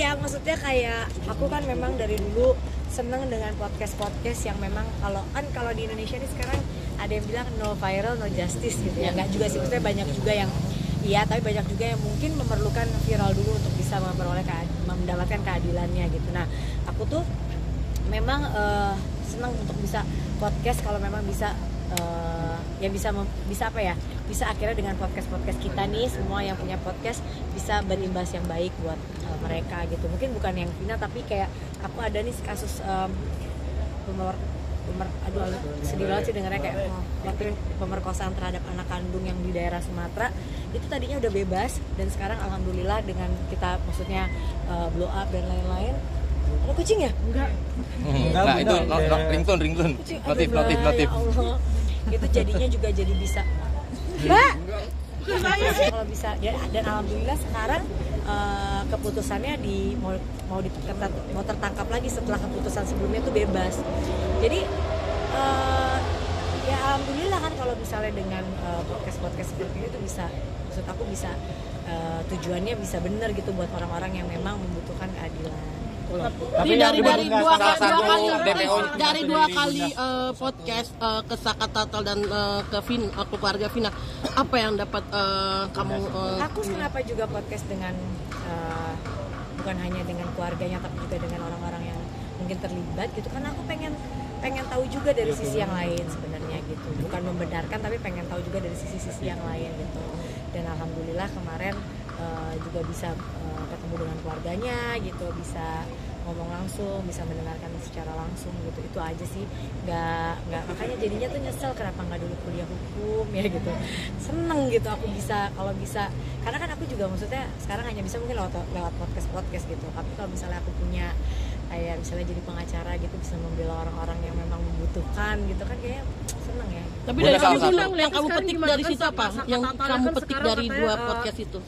ya maksudnya kayak aku kan memang dari dulu seneng dengan podcast yang memang kalau di Indonesia ini sekarang ada yang bilang no viral no justice gitu ya. Nggak juga sih, maksudnya banyak juga yang iya, tapi banyak juga yang mungkin memerlukan viral dulu untuk bisa mendapatkan keadilannya gitu. Nah aku tuh memang senang untuk bisa podcast kalau memang bisa ya bisa apa ya, bisa akhirnya dengan podcast kita nih semua yang punya podcast bisa berimbas yang baik buat mereka gitu. Mungkin bukan yang Vina, tapi kayak aku ada nih kasus sedih banget sih dengarnya, kayak waktu pemerkosaan terhadap anak kandung yang di daerah Sumatera itu tadinya udah bebas, dan sekarang alhamdulillah dengan kita maksudnya blow up dan lain-lain. Ada kucing ya? Enggak. Nah, itu ringtone. Notif. Ya Allah. Itu jadinya juga jadi bisa. Mbak. Kalau bisa, dan alhamdulillah sekarang keputusannya mau tertangkap lagi setelah keputusan sebelumnya itu bebas. Jadi ya alhamdulillah kan kalau misalnya dengan podcast seperti ini tuh bisa, maksud aku bisa tujuannya bisa benar gitu buat orang-orang yang memang membutuhkan keadilan. Tapi dari dua kali podcast ke Saka Tatal dan ke keluarga Vina, apa yang dapat kamu? Aku kenapa juga podcast dengan bukan hanya dengan keluarganya tapi juga dengan orang-orang yang mungkin terlibat gitu, karena aku pengen tahu juga dari sisi yang lain sebenarnya gitu, bukan membenarkan tapi pengen tahu juga dari sisi yang lain gitu. Dan alhamdulillah kemarin juga bisa ketemu dengan keluarganya gitu, bisa ngomong langsung, bisa mendengarkan secara langsung gitu. Itu aja sih, nggak makanya jadinya tuh nyesel kenapa nggak dulu kuliah hukum ya gitu. Seneng gitu aku bisa, kalau bisa, karena kan aku juga maksudnya sekarang hanya bisa mungkin lewat podcast gitu. Tapi kalau misalnya aku punya kayak misalnya jadi pengacara gitu, bisa membela orang-orang yang memang membutuhkan gitu kan, kayaknya seneng ya. Tapi dari kamu yang kamu petik dari situ apa? Yang kamu petik dari dua podcast itu?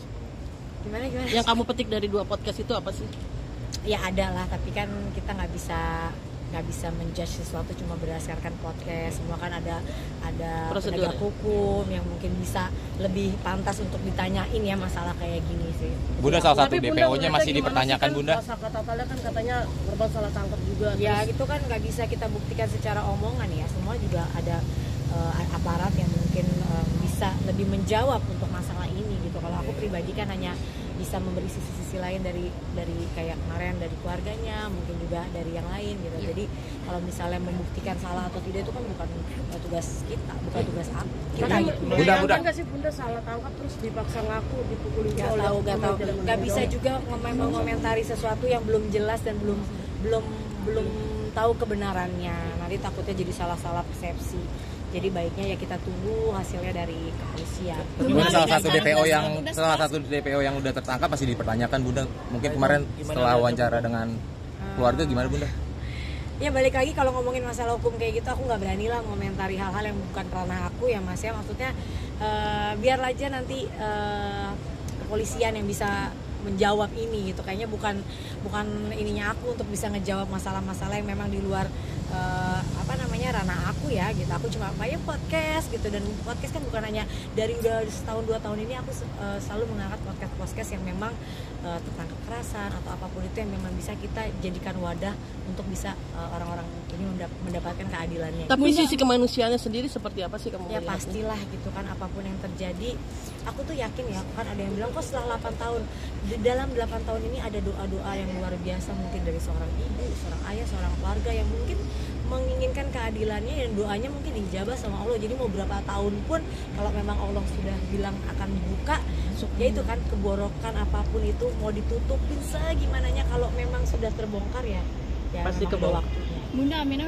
Gimana? Yang kamu petik dari dua podcast itu apa sih? Ya ada lah, tapi kan kita nggak bisa menjudge sesuatu cuma berdasarkan podcast. Semua kan ada penegak hukum yang mungkin bisa lebih pantas untuk ditanyain ya masalah kayak gini sih. Bunda, salah satu DPO-nya masih dipertanyakan Bunda. Saka Tatalnya kan katanya korban salah tangkap juga. Ya gitu kan nggak bisa kita buktikan secara omongan ya. Semua juga ada aparat yang mungkin bisa lebih menjawab untuk masalah ini gitu. Kalau aku pribadi kan hanya bisa memberi sisi-sisi lain dari kayak kemarin dari keluarganya, mungkin juga dari yang lain gitu. Jadi kalau misalnya membuktikan salah atau tidak itu kan bukan tugas kita, bukan tugas aku. Kita gitu. Bunda nggak sih Bunda salah tangkap terus dipaksa ngaku, dipukulin? Gak tahu. Nggak bisa juga mengomentari sesuatu yang belum jelas dan belum tahu kebenarannya. Nanti takutnya jadi salah persepsi. Jadi baiknya ya kita tunggu hasilnya dari kepolisian. Bunda, salah satu DPO yang udah tertangkap masih dipertanyakan Bunda. Mungkin kemarin setelah wawancara dengan keluarga gimana Bunda? Ya balik lagi, kalau ngomongin masalah hukum kayak gitu aku nggak berani lah mengomentari hal-hal yang bukan ranah aku ya Mas ya. Maksudnya biarlah aja nanti kepolisian yang bisa menjawab ini gitu. Kayaknya bukan ininya aku untuk bisa ngejawab masalah-masalah yang memang di luar ranah aku ya gitu. Aku cuma main podcast gitu, dan podcast kan bukan hanya dari udah setahun 2 tahun ini aku selalu mengangkat podcast yang memang tentang kekerasan atau apapun itu yang memang bisa kita jadikan wadah untuk bisa orang-orang ini mendapatkan keadilannya. Tapi sisi kemanusiaannya sendiri seperti apa sih kamu? Ya pastilah gitu kan, apapun yang terjadi aku tuh yakin ya, kan ada yang bilang kok setelah 8 tahun, di dalam 8 tahun ini ada doa-doa yang luar biasa mungkin dari seorang ibu, seorang ayah, seorang keluarga yang mungkin menginginkan keadilannya, dan doanya mungkin dijabah sama Allah. Jadi mau berapa tahun pun kalau memang Allah sudah bilang akan buka, ya itu kan keborokan apapun itu mau ditutupin segimananya, kalau memang sudah terbongkar ya pasti memang ada waktunya. Bunda, Aminah